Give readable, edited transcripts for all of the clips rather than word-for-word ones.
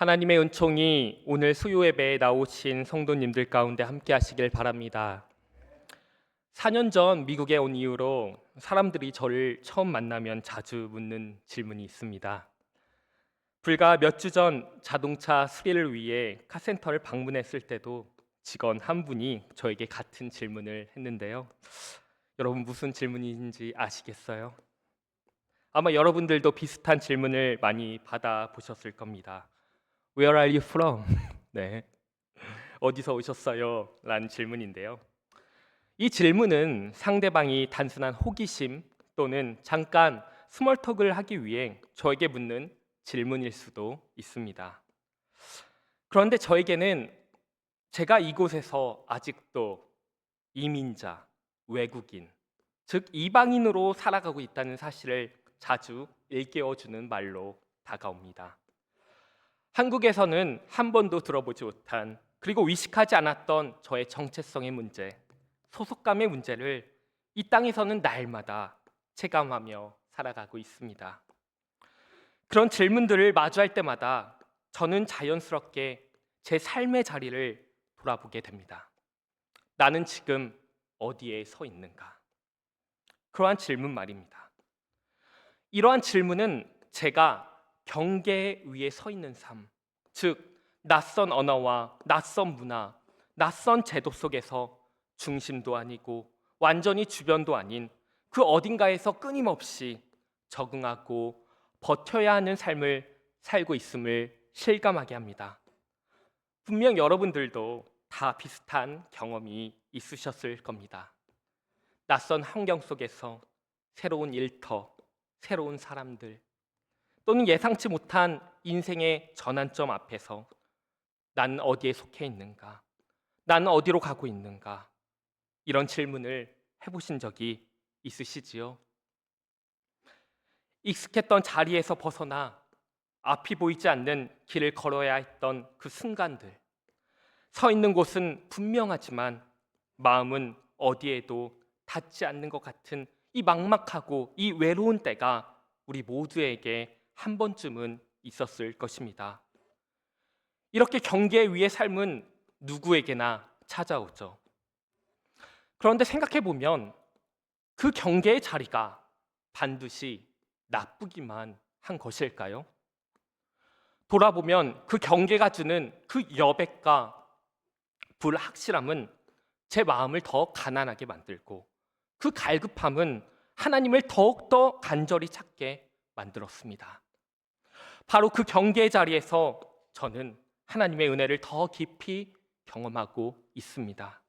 하나님의 은총이 오늘 수요 예배에 나오신 성도님들 가운데 함께 하시길 바랍니다. 4년 전 미국에 온 이후로 사람들이 저를 처음 만나면 자주 묻는 질문이 있습니다. 불과 몇 주 전 자동차 수리를 위해 카센터를 방문했을 때도 직원 한 분이 저에게 같은 질문을 했는데요. 여러분 무슨 질문인지 아시겠어요? 아마 여러분들도 비슷한 질문을 많이 받아보셨을 겁니다. Where are you from? 네, 어디서 오셨어요? 라는 질문인데요. 이 질문은 상대방이 단순한 호기심 또는 잠깐 스몰톡을 하기 위해 저에게 묻는 질문일 수도 있습니다. 그런데 저에게는 제가 이곳에서 아직도 이민자, 외국인, 즉 이방인으로 살아가고 있다는 사실을 자주 일깨워주는 말로 다가옵니다. 한국에서는 한 번도 들어보지 못한 그리고 의식하지 않았던 저의 정체성의 문제, 소속감의 문제를 이 땅에서는 날마다 체감하며 살아가고 있습니다. 그런 질문들을 마주할 때마다 저는 자연스럽게 제 삶의 자리를 돌아보게 됩니다. 나는 지금 어디에 서 있는가? 그러한 질문 말입니다. 이러한 질문은 제가 경계 위에 서 있는 삶, 즉 낯선 언어와 낯선 문화, 낯선 제도 속에서 중심도 아니고 완전히 주변도 아닌 그 어딘가에서 끊임없이 적응하고 버텨야 하는 삶을 살고 있음을 실감하게 합니다. 분명 여러분들도 다 비슷한 경험이 있으셨을 겁니다. 낯선 환경 속에서 새로운 일터, 새로운 사람들, 또는 예상치 못한 인생의 전환점 앞에서 난 어디에 속해 있는가? 난 어디로 가고 있는가? 이런 질문을 해보신 적이 있으시지요? 익숙했던 자리에서 벗어나 앞이 보이지 않는 길을 걸어야 했던 그 순간들, 서 있는 곳은 분명하지만 마음은 어디에도 닿지 않는 것 같은 이 막막하고 이 외로운 때가 우리 모두에게 한 번쯤은 있었을 것입니다. 이렇게 경계 위의 삶은 누구에게나 찾아오죠. 그런데 생각해 보면 그 경계의 자리가 반드시 나쁘기만 한 것일까요? 돌아보면 그 경계가 주는 그 여백과 불확실함은 제 마음을 더 가난하게 만들고 그 갈급함은 하나님을 더욱더 간절히 찾게 만들었습니다. 바로 그 경계의 자리에서 저는 하나님의 은혜를 더 깊이 경험하고 있습니다.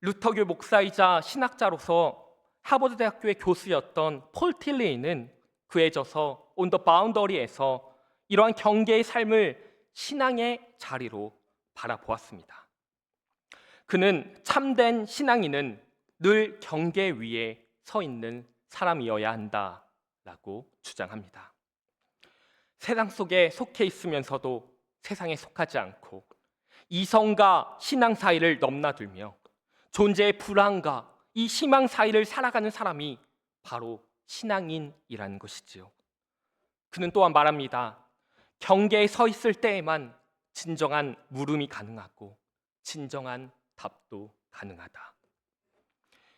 루터교 목사이자 신학자로서 하버드 대학교의 교수였던 폴 틸리는 그에 져서 On the Boundary에서 이러한 경계의 삶을 신앙의 자리로 바라보았습니다. 그는 참된 신앙인은 늘 경계 위에 서 있는 사람이어야 한다라고 주장합니다. 세상 속에 속해 있으면서도 세상에 속하지 않고 이성과 신앙 사이를 넘나들며 존재의 불안과 이 희망 사이를 살아가는 사람이 바로 신앙인이라는 것이지요. 그는 또한 말합니다. 경계에 서 있을 때에만 진정한 물음이 가능하고 진정한 답도 가능하다.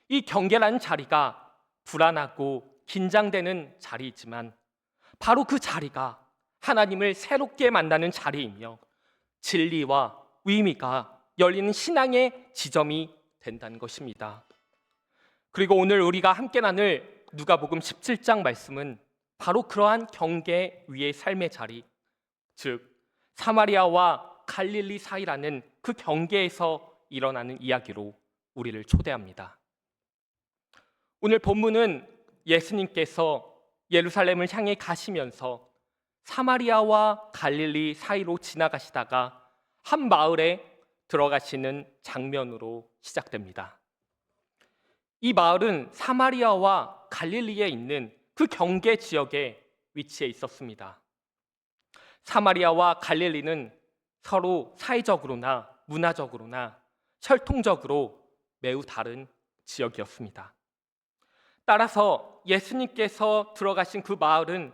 이 경계라는 자리가 불안하고 긴장되는 자리이지만 바로 그 자리가 하나님을 새롭게 만나는 자리이며 진리와 의미가 열리는 신앙의 지점이 된다는 것입니다. 그리고 오늘 우리가 함께 나눌 누가복음 17장 말씀은 바로 그러한 경계 위의 삶의 자리, 즉 사마리아와 갈릴리 사이라는 그 경계에서 일어나는 이야기로 우리를 초대합니다. 오늘 본문은 예수님께서 예루살렘을 향해 가시면서 사마리아와 갈릴리 사이로 지나가시다가 한 마을에 들어가시는 장면으로 시작됩니다. 이 마을은 사마리아와 갈릴리에 있는 그 경계 지역에 위치해 있었습니다. 사마리아와 갈릴리는 서로 사회적으로나 문화적으로나 혈통적으로 매우 다른 지역이었습니다. 따라서 예수님께서 들어가신 그 마을은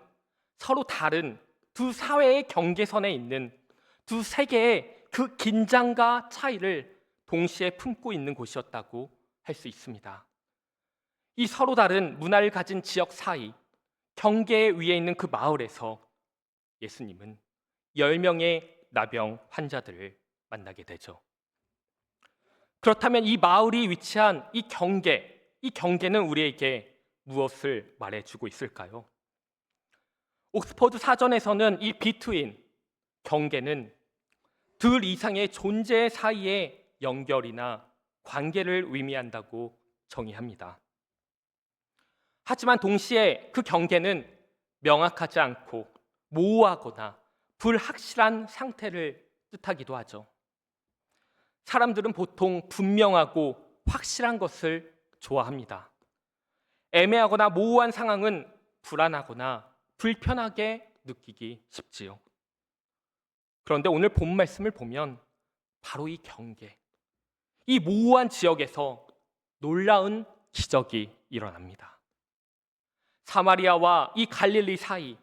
서로 다른 두 사회의 경계선에 있는 두 세계의 그 긴장과 차이를 동시에 품고 있는 곳이었다고 할 수 있습니다. 이 서로 다른 문화를 가진 지역 사이, 경계 위에 있는 그 마을에서 예수님은 10명의 나병 환자들을 만나게 되죠. 그렇다면 이 마을이 위치한 이 경계는 우리에게 무엇을 말해주고 있을까요? 옥스퍼드 사전에서는 이 비트윈, 경계는 둘 이상의 존재 사이의 연결이나 관계를 의미한다고 정의합니다. 하지만 동시에 그 경계는 명확하지 않고 모호하거나 불확실한 상태를 뜻하기도 하죠. 사람들은 보통 분명하고 확실한 것을 좋아합니다. 애매하거나 모호한 상황은 불안하거나 불편하게 느끼기 쉽지요. 그런데 오늘 본 말씀을 보면 바로 이 경계, 이 모호한 지역에서 놀라운 기적이 일어납니다. 사마리아와 이 갈릴리 사이,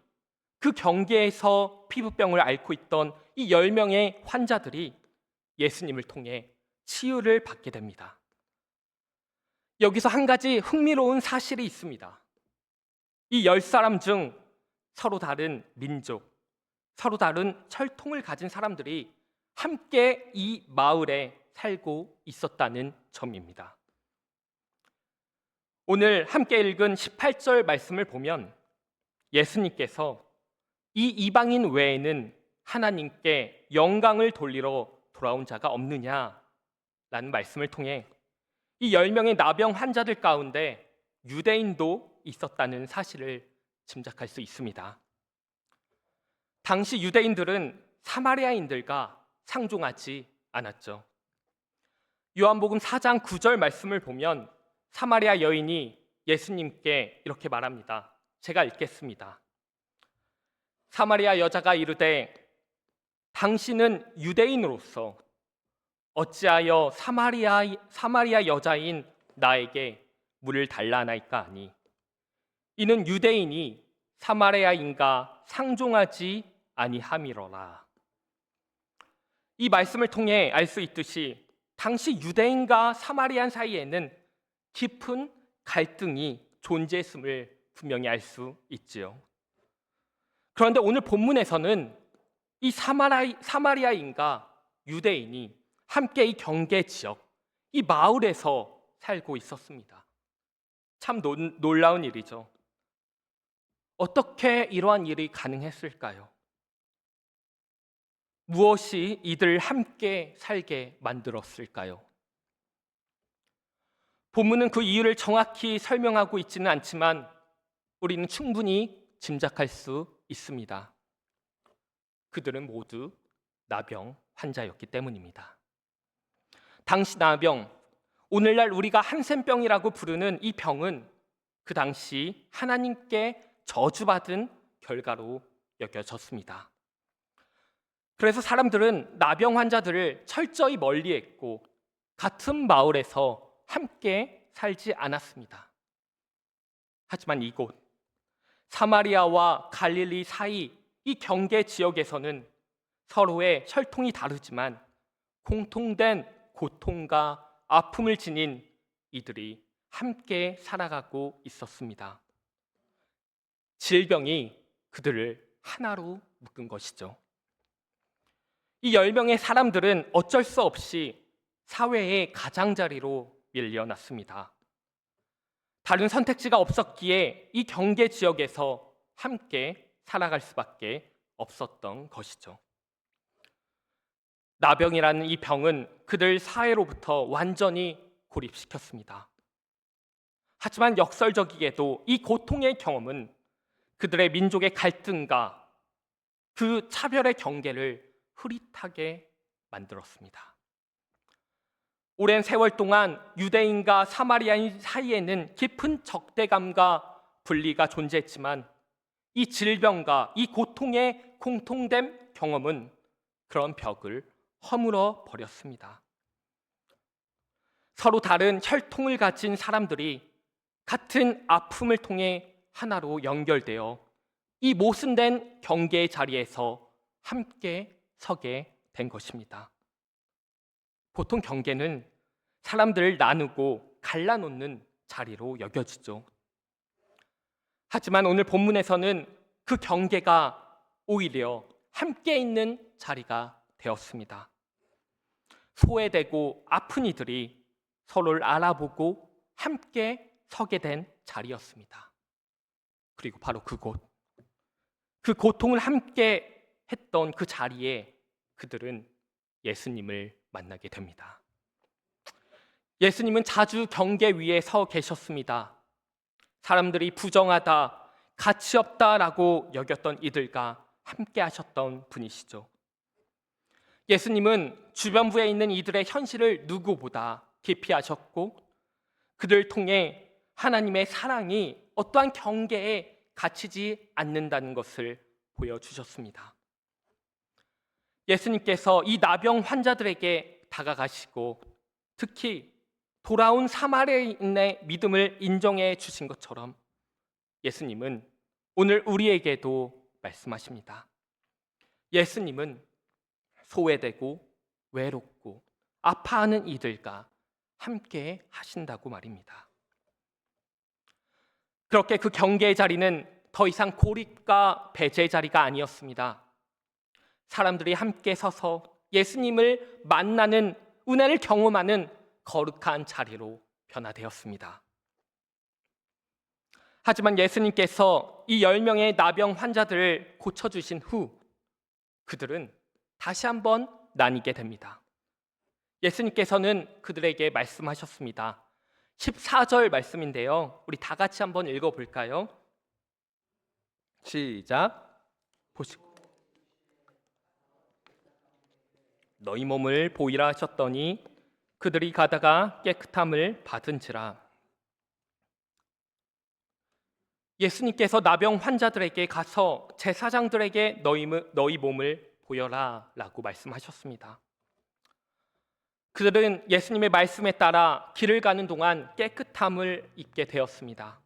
그 경계에서 피부병을 앓고 있던 이 10명의 환자들이 예수님을 통해 치유를 받게 됩니다. 여기서 한 가지 흥미로운 사실이 있습니다. 이 10사람 중 서로 다른 민족, 서로 다른 혈통을 가진 사람들이 함께 이 마을에 살고 있었다는 점입니다. 오늘 함께 읽은 18절 말씀을 보면 예수님께서 이 이방인 외에는 하나님께 영광을 돌리러 돌아온 자가 없느냐라는 말씀을 통해 이 10명의 나병 환자들 가운데 유대인도 있었다는 사실을 짐작할 수 있습니다. 당시 유대인들은 사마리아인들과 상종하지 않았죠. 요한복음 4장 9절 말씀을 보면 사마리아 여인이 예수님께 이렇게 말합니다. 제가 읽겠습니다. 사마리아 여자가 이르되 당신은 유대인으로서 어찌하여 사마리아 여자인 나에게 물을 달라 하나이까 하니 이는 유대인이 사마리아인과 상종하지 아니함이로라. 이 말씀을 통해 알 수 있듯이 당시 유대인과 사마리안 사이에는 깊은 갈등이 존재했음을 분명히 알 수 있지요. 그런데 오늘 본문에서는 이 사마리아인과 유대인이 함께 이 경계 지역, 이 마을에서 살고 있었습니다. 참 놀라운 일이죠. 어떻게 이러한 일이 가능했을까요? 무엇이 이들을 함께 살게 만들었을까요? 본문은 그 이유를 정확히 설명하고 있지는 않지만 우리는 충분히 짐작할 수 있습니다. 그들은 모두 나병 환자였기 때문입니다. 당시 나병, 오늘날 우리가 한센병이라고 부르는 이 병은 그 당시 하나님께 저주받은 결과로 여겨졌습니다. 그래서 사람들은 나병 환자들을 철저히 멀리했고 같은 마을에서 함께 살지 않았습니다. 하지만 이곳 사마리아와 갈릴리 사이 이 경계 지역에서는 서로의 혈통이 다르지만 공통된 고통과 아픔을 지닌 이들이 함께 살아가고 있었습니다. 질병이 그들을 하나로 묶은 것이죠. 이 10명의 사람들은 어쩔 수 없이 사회의 가장자리로 밀려났습니다. 다른 선택지가 없었기에 이 경계 지역에서 함께 살아갈 수밖에 없었던 것이죠. 나병이라는 이 병은 그들 사회로부터 완전히 고립시켰습니다. 하지만 역설적이게도 이 고통의 경험은 그들의 민족의 갈등과 그 차별의 경계를 흐릿하게 만들었습니다. 오랜 세월 동안 유대인과 사마리아인 사이에는 깊은 적대감과 분리가 존재했지만 이 질병과 이 고통의 공통된 경험은 그런 벽을 허물어 버렸습니다. 서로 다른 혈통을 가진 사람들이 같은 아픔을 통해 하나로 연결되어 이 모순된 경계의 자리에서 함께 서게 된 것입니다. 보통 경계는 사람들을 나누고 갈라놓는 자리로 여겨지죠. 하지만 오늘 본문에서는 그 경계가 오히려 함께 있는 자리가 되었습니다. 소외되고 아픈 이들이 서로를 알아보고 함께 서게 된 자리였습니다. 그리고 바로 그곳, 그 고통을 함께 했던 그 자리에 그들은 예수님을 만나게 됩니다. 예수님은 자주 경계 위에 서 계셨습니다. 사람들이 부정하다, 가치 없다라고 여겼던 이들과 함께 하셨던 분이시죠. 예수님은 주변부에 있는 이들의 현실을 누구보다 깊이 아셨고 그들을 통해 하나님의 사랑이 어떠한 경계에 갇히지 않는다는 것을 보여주셨습니다. 예수님께서 이 나병 환자들에게 다가가시고 특히 돌아온 사마리아인의 믿음을 인정해 주신 것처럼 예수님은 오늘 우리에게도 말씀하십니다. 예수님은 소외되고 외롭고 아파하는 이들과 함께 하신다고 말입니다. 그렇게 그 경계의 자리는 더 이상 고립과 배제의 자리가 아니었습니다. 사람들이 함께 서서 예수님을 만나는 은혜를 경험하는 거룩한 자리로 변화되었습니다. 하지만 예수님께서 이 10명의 나병 환자들을 고쳐주신 후 그들은 다시 한번 나뉘게 됩니다. 예수님께서는 그들에게 말씀하셨습니다. 14절 말씀인데요. 우리 다 같이 한번 읽어볼까요? 시작. 보시고 너희 몸을 보이라 하셨더니 그들이 가다가 깨끗함을 받은지라. 예수님께서 나병 환자들에게 가서 제사장들에게 너희 몸을 보여라 라고 말씀하셨습니다. 그들은 예수님의 말씀에 따라 길을 가는 동안 깨끗함을 입게 되었습니다.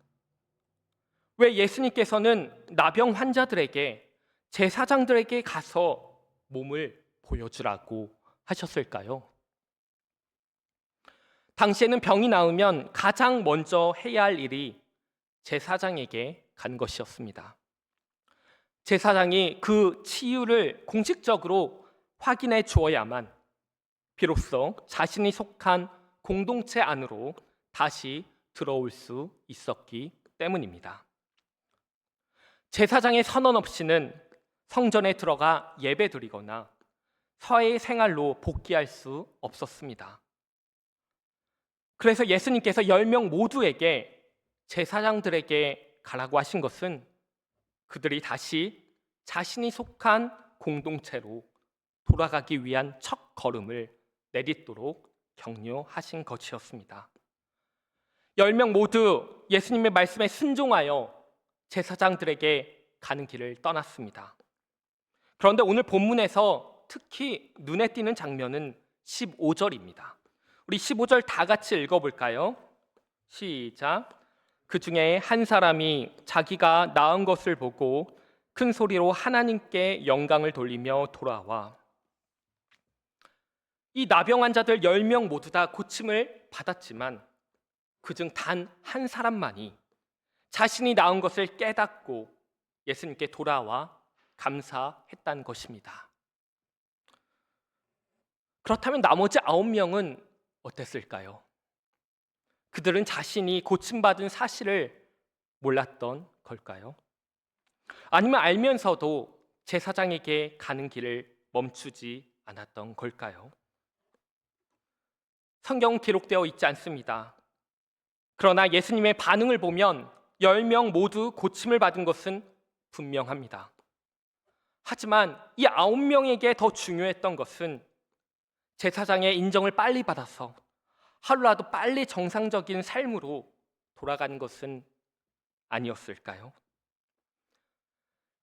왜 예수님께서는 나병 환자들에게 제사장들에게 가서 몸을 보여주라고 하셨을까요? 당시에는 병이 나으면 가장 먼저 해야 할 일이 제사장에게 간 것이었습니다. 제사장이 그 치유를 공식적으로 확인해 주어야만 비로소 자신이 속한 공동체 안으로 다시 들어올 수 있었기 때문입니다. 제사장의 선언 없이는 성전에 들어가 예배드리거나 사회 생활로 복귀할 수 없었습니다. 그래서 예수님께서 10명 모두에게 제사장들에게 가라고 하신 것은 그들이 다시 자신이 속한 공동체로 돌아가기 위한 첫 걸음을 내딛도록 격려하신 것이었습니다. 10명 모두 예수님의 말씀에 순종하여 제사장들에게 가는 길을 떠났습니다. 그런데 오늘 본문에서 특히 눈에 띄는 장면은 15절입니다. 우리 15절 다 같이 읽어볼까요? 시작. 그 중에 한 사람이 자기가 나은 것을 보고 큰 소리로 하나님께 영광을 돌리며 돌아와. 이 나병 환자들 10명 모두 다 고침을 받았지만 그중 단 한 사람만이 자신이 나은 것을 깨닫고 예수님께 돌아와 감사했다는 것입니다. 그렇다면 나머지 9명은 어땠을까요? 그들은 자신이 고침받은 사실을 몰랐던 걸까요? 아니면 알면서도 제사장에게 가는 길을 멈추지 않았던 걸까요? 성경은 기록되어 있지 않습니다. 그러나 예수님의 반응을 보면 10명 모두 고침을 받은 것은 분명합니다. 하지만 이 9명에게 더 중요했던 것은 제사장의 인정을 빨리 받아서 하루라도 빨리 정상적인 삶으로 돌아가는 것은 아니었을까요?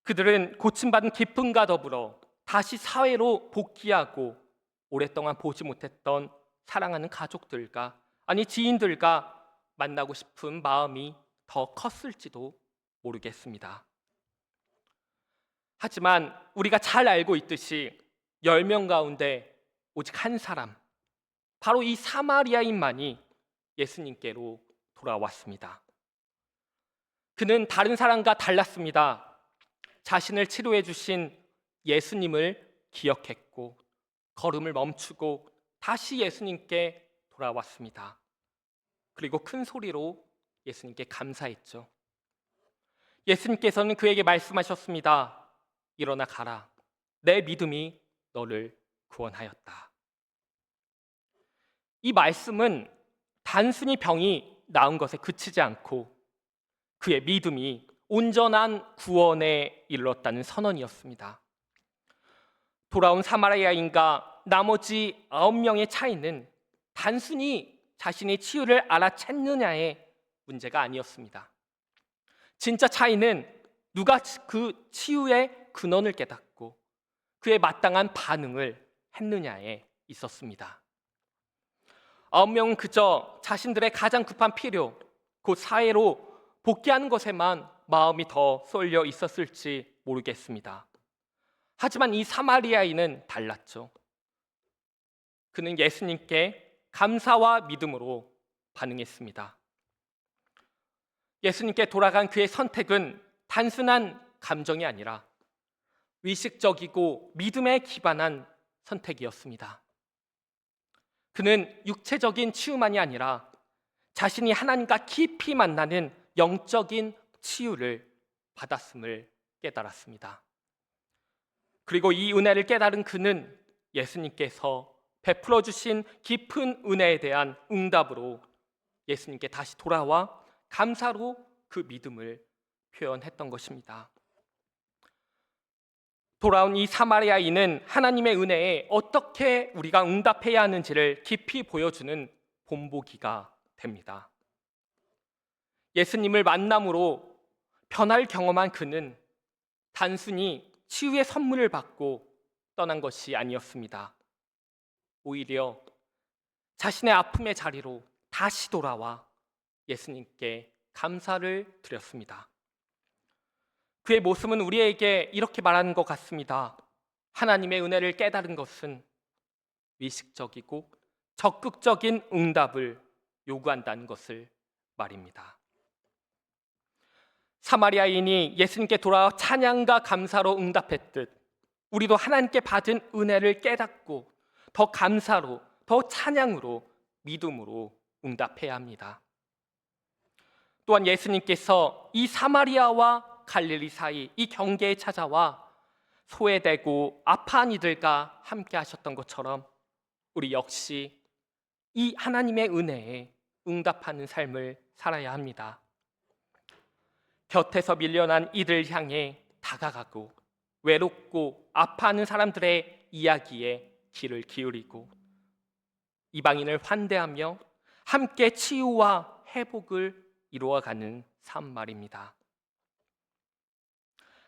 그들은 고침받은 기쁨과 더불어 다시 사회로 복귀하고 오랫동안 보지 못했던 사랑하는 가족들과 아니 지인들과 만나고 싶은 마음이 더 컸을지도 모르겠습니다. 하지만 우리가 잘 알고 있듯이 10명 가운데 오직 한 사람, 바로 이 사마리아인만이 예수님께로 돌아왔습니다. 그는 다른 사람과 달랐습니다. 자신을 치료해 주신 예수님을 기억했고 걸음을 멈추고 다시 예수님께 돌아왔습니다. 그리고 큰 소리로 예수님께 감사했죠. 예수님께서는 그에게 말씀하셨습니다. 일어나 가라. 내 믿음이 너를 구원하였다. 이 말씀은 단순히 병이 나은 것에 그치지 않고 그의 믿음이 온전한 구원에 이르렀다는 선언이었습니다. 돌아온 사마리아인과 나머지 9명의 차이는 단순히 자신의 치유를 알아챘느냐의 문제가 아니었습니다. 진짜 차이는 누가 그 치유의 근원을 깨닫고 그에 마땅한 반응을 했느냐에 있었습니다. 9명은 그저 자신들의 가장 급한 필요, 곧 사회로 복귀하는 것에만 마음이 더 쏠려 있었을지 모르겠습니다. 하지만 이 사마리아인은 달랐죠. 그는 예수님께 감사와 믿음으로 반응했습니다. 예수님께 돌아간 그의 선택은 단순한 감정이 아니라 의식적이고 믿음에 기반한 선택이었습니다. 그는 육체적인 치유만이 아니라 자신이 하나님과 깊이 만나는 영적인 치유를 받았음을 깨달았습니다. 그리고 이 은혜를 깨달은 그는 예수님께서 베풀어 주신 깊은 은혜에 대한 응답으로 예수님께 다시 돌아와 감사로 그 믿음을 표현했던 것입니다. 돌아온 이 사마리아인은 하나님의 은혜에 어떻게 우리가 응답해야 하는지를 깊이 보여주는 본보기가 됩니다. 예수님을 만남으로 변화를 경험한 그는 단순히 치유의 선물을 받고 떠난 것이 아니었습니다. 오히려 자신의 아픔의 자리로 다시 돌아와 예수님께 감사를 드렸습니다. 그의 모습은 우리에게 이렇게 말하는 것 같습니다. 하나님의 은혜를 깨달은 것은 의식적이고 적극적인 응답을 요구한다는 것을 말입니다. 사마리아인이 예수님께 돌아와 찬양과 감사로 응답했듯 우리도 하나님께 받은 은혜를 깨닫고 더 감사로, 더 찬양으로, 믿음으로 응답해야 합니다. 또한 예수님께서 이 사마리아와 갈릴리 사이 이 경계에 찾아와 소외되고 아파한 이들과 함께 하셨던 것처럼 우리 역시 이 하나님의 은혜에 응답하는 삶을 살아야 합니다. 곁에서 밀려난 이들 향해 다가가고 외롭고 아파하는 사람들의 이야기에 귀를 기울이고 이방인을 환대하며 함께 치유와 회복을 이루어가는 삶 말입니다.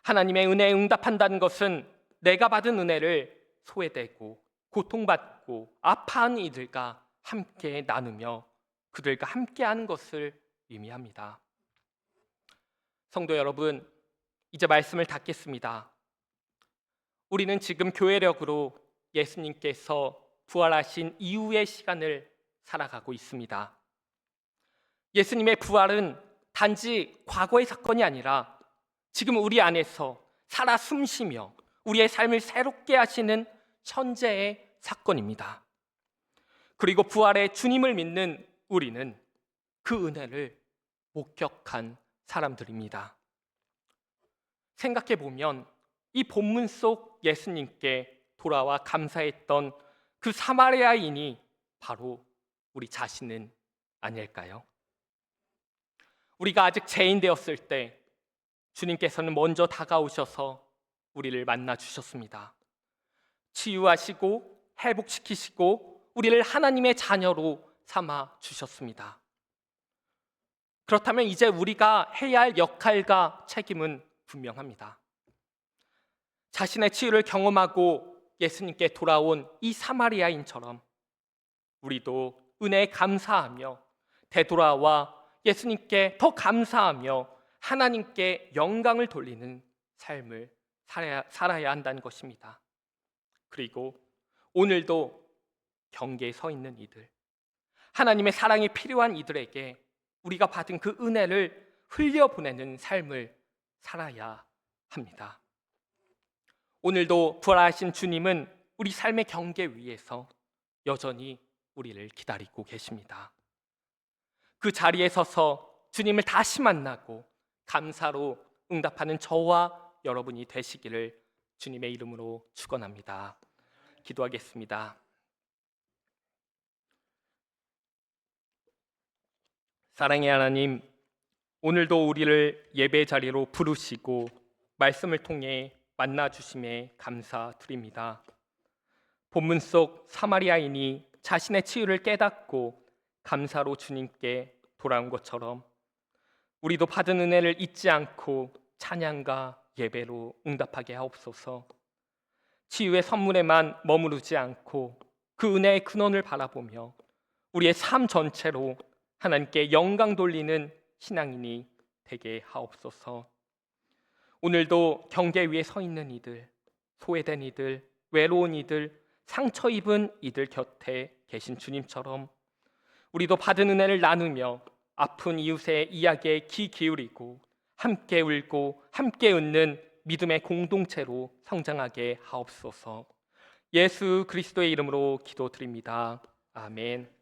하나님의 은혜에 응답한다는 것은 내가 받은 은혜를 소외되고 고통받고 아파하는 이들과 함께 나누며 그들과 함께하는 것을 의미합니다. 성도 여러분, 이제 말씀을 닫겠습니다. 우리는 지금 교회력으로 예수님께서 부활하신 이후의 시간을 살아가고 있습니다. 예수님의 부활은 단지 과거의 사건이 아니라 지금 우리 안에서 살아 숨쉬며 우리의 삶을 새롭게 하시는 현재의 사건입니다. 그리고 부활의 주님을 믿는 우리는 그 은혜를 목격한 사람들입니다. 생각해 보면 이 본문 속 예수님께 돌아와 감사했던 그 사마리아인이 바로 우리 자신은 아닐까요? 우리가 아직 죄인 되었을 때 주님께서는 먼저 다가오셔서 우리를 만나 주셨습니다. 치유하시고 회복시키시고 우리를 하나님의 자녀로 삼아 주셨습니다. 그렇다면 이제 우리가 해야 할 역할과 책임은 분명합니다. 자신의 치유를 경험하고 예수님께 돌아온 이 사마리아인처럼 우리도 은혜에 감사하며 되돌아와 예수님께 더 감사하며 하나님께 영광을 돌리는 삶을 살아야 한다는 것입니다. 그리고 오늘도 경계에 서 있는 이들, 하나님의 사랑이 필요한 이들에게 우리가 받은 그 은혜를 흘려보내는 삶을 살아야 합니다. 오늘도 부활하신 주님은 우리 삶의 경계 위에서 여전히 우리를 기다리고 계십니다. 그 자리에 서서 주님을 다시 만나고 감사로 응답하는 저와 여러분이 되시기를 주님의 이름으로 축원합니다. 기도하겠습니다. 사랑의 하나님, 오늘도 우리를 예배 자리로 부르시고 말씀을 통해 만나 주심에 감사드립니다. 본문 속 사마리아인이 자신의 치유를 깨닫고 감사로 주님께 돌아온 것처럼 우리도 받은 은혜를 잊지 않고 찬양과 예배로 응답하게 하옵소서. 치유의 선물에만 머무르지 않고 그 은혜의 근원을 바라보며 우리의 삶 전체로 하나님께 영광 돌리는 신앙인이 되게 하옵소서. 오늘도 경계 위에 서 있는 이들, 소외된 이들, 외로운 이들, 상처 입은 이들 곁에 계신 주님처럼 우리도 받은 은혜를 나누며 아픈 이웃의 이야기에 귀 기울이고 함께 울고 함께 웃는 믿음의 공동체로 성장하게 하옵소서. 예수 그리스도의 이름으로 기도드립니다. 아멘.